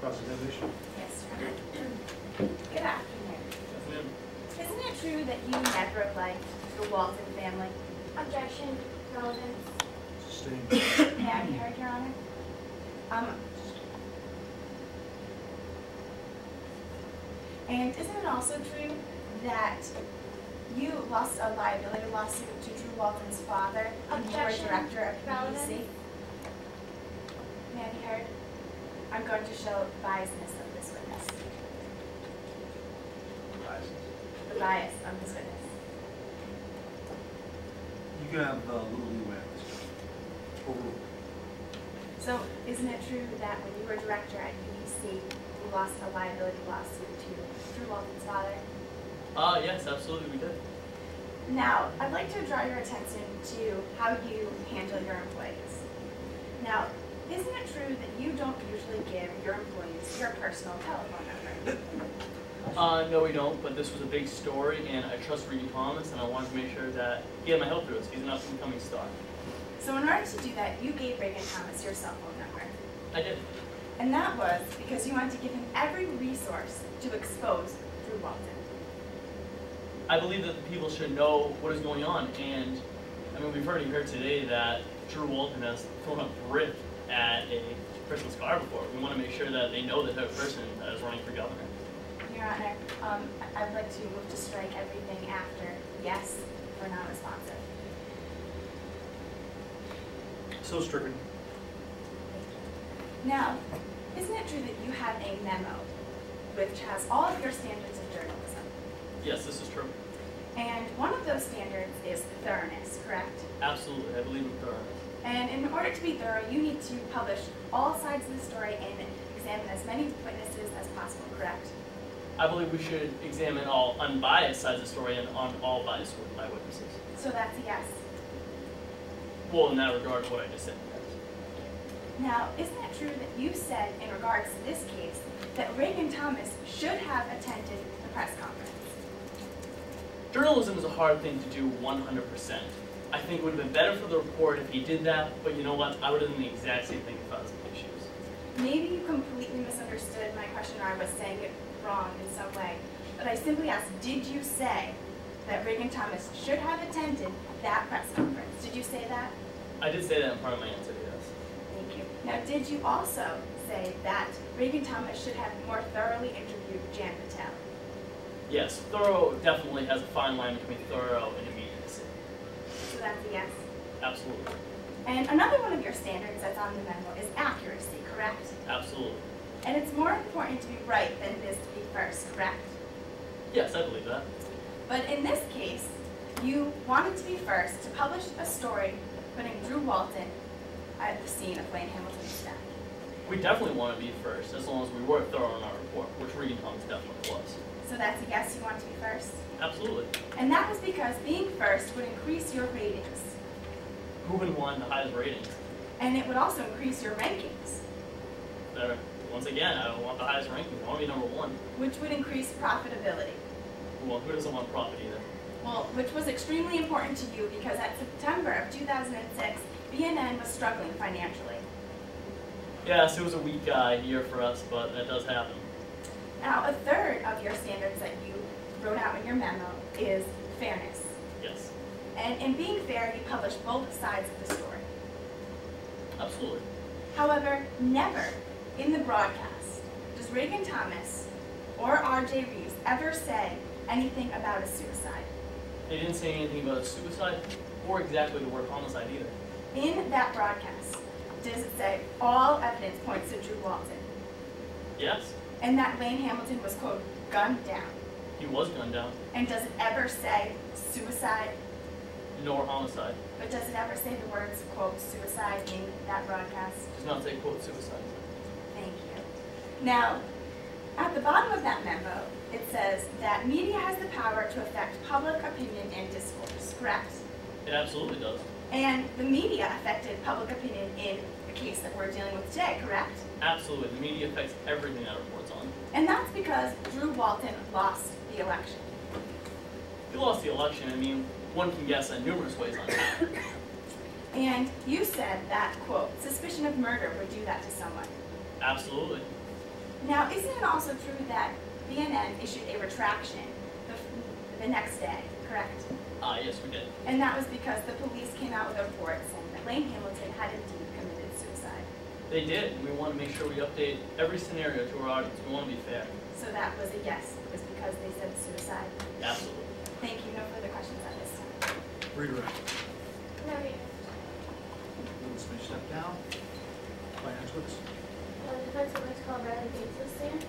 Cross-examination. Yes, Your Honor. Good afternoon. Isn't it true that you never liked the Walton family? Objection. Relevance. Sustained. May I be heard, Your Honor? And isn't it also true that you lost a liability lawsuit to Drew Walton's father when you were director of PBC? May I be heard? I'm going to show the biasness of this witness. The bias of this witness. You can have a little leeway on this. Overruled. So, isn't it true that when you were director at PBC, you lost a liability lawsuit to Drew Walton's father? Yes, absolutely we did. Now, I'd like to draw your attention to how you handle your employees. Now, isn't it true that you don't usually give your employees your personal telephone number? No, we don't, but this was a big story, and I trust Regan Thomas, and I wanted to make sure that he had my help through this. He's an up-and-coming star. So in order to do that, you gave Regan Thomas your cell phone number. I did. And that was because you wanted to give him every resource to expose Drew Walton. I believe that the people should know what is going on, and I mean, we've already heard today that Drew Walton has thrown a brick at a person's car before. We want to make sure that they know the type of person that is running for governor. Your Honor, I'd like to move to strike everything after yes or non-responsive. So stricken. Now, isn't it true that you have a memo which has all of your standards of journalism? Yes, this is true. And one of those standards is thoroughness, correct? Absolutely, I believe in thoroughness. And in order to be thorough, you need to publish all sides of the story and examine as many witnesses as possible, correct? I believe we should examine all unbiased sides of the story and on all biased eyewitnesses. So that's a yes. Well, in that regard, what I just said, yes. Now, isn't it true that you said in regards to this case that Regan Thomas should have attended the press conference? Journalism is a hard thing to do 100%. I think it would have been better for the report if he did that, but you know what? I would have done the exact same thing if I was in the issues. Maybe you completely misunderstood my question, or I was saying it wrong in some way. But I simply asked, did you say that Regan Thomas should have attended that press conference? Did you say that? I did say that in part of my answer, yes. Thank you. Now, did you also say that Regan Thomas should have more thoroughly interviewed Jan Patel? Yes, thorough definitely has a fine line between thorough and immediacy. So that's a yes? Absolutely. And another one of your standards that's on the memo is accuracy, correct? Absolutely. And it's more important to be right than it is to be first, correct? Yes, I believe that. But in this case, you wanted to be first to publish a story putting Drew Walton at the scene of Wayne Hamilton's death. We definitely want to be first, as long as we were thorough in our report, which Regan Thomas definitely was. So that's a yes, you want to be first? Absolutely. And that was because being first would increase your ratings. Who would want the highest ratings? And it would also increase your rankings. There. Once again, I don't want the highest ranking. I want to be number one. Which would increase profitability. Well, who doesn't want profit either? Well, which was extremely important to you because at September of 2006, BNN was struggling financially. Yes, it was a weak year for us, but that does happen. Now, a third of your standards that you wrote out in your memo is fairness. Yes. And in being fair, you publish both sides of the story. Absolutely. However, never in the broadcast does Regan Thomas or R.J. Reeves ever say anything about a suicide. They didn't say anything about a suicide or exactly the word homicide either. In that broadcast, does it say all evidence points to Drew Walton? Yes. And that Wayne Hamilton was, quote, gunned down? He was gunned down. And does it ever say suicide? Nor homicide. But does it ever say the words, quote, suicide in that broadcast? It does not say, quote, suicide. Thank you. Now, at the bottom of that memo, it says that media has the power to affect public opinion and discourse, correct? It absolutely does. And the media affected public opinion in the case that we're dealing with today, correct? Absolutely. The media affects everything that reports on. And that's because Drew Walton lost the election. He lost the election. I mean, one can guess in numerous ways on that. And you said that, quote, suspicion of murder would do that to someone. Absolutely. Now, isn't it also true that BNN issued a retraction the next day, correct? Yes, we did. And that was because the police came out with a report saying that Lane Hamilton had indeed committed suicide. They did, and we want to make sure we update every scenario to our audience. We want to be fair. So that was a yes. It was because they said suicide. Absolutely. Thank you. No further questions at this time. Redirect. No, yeah. Louis, may you step down? Finance witness. Defense witness called Riley Bates stand.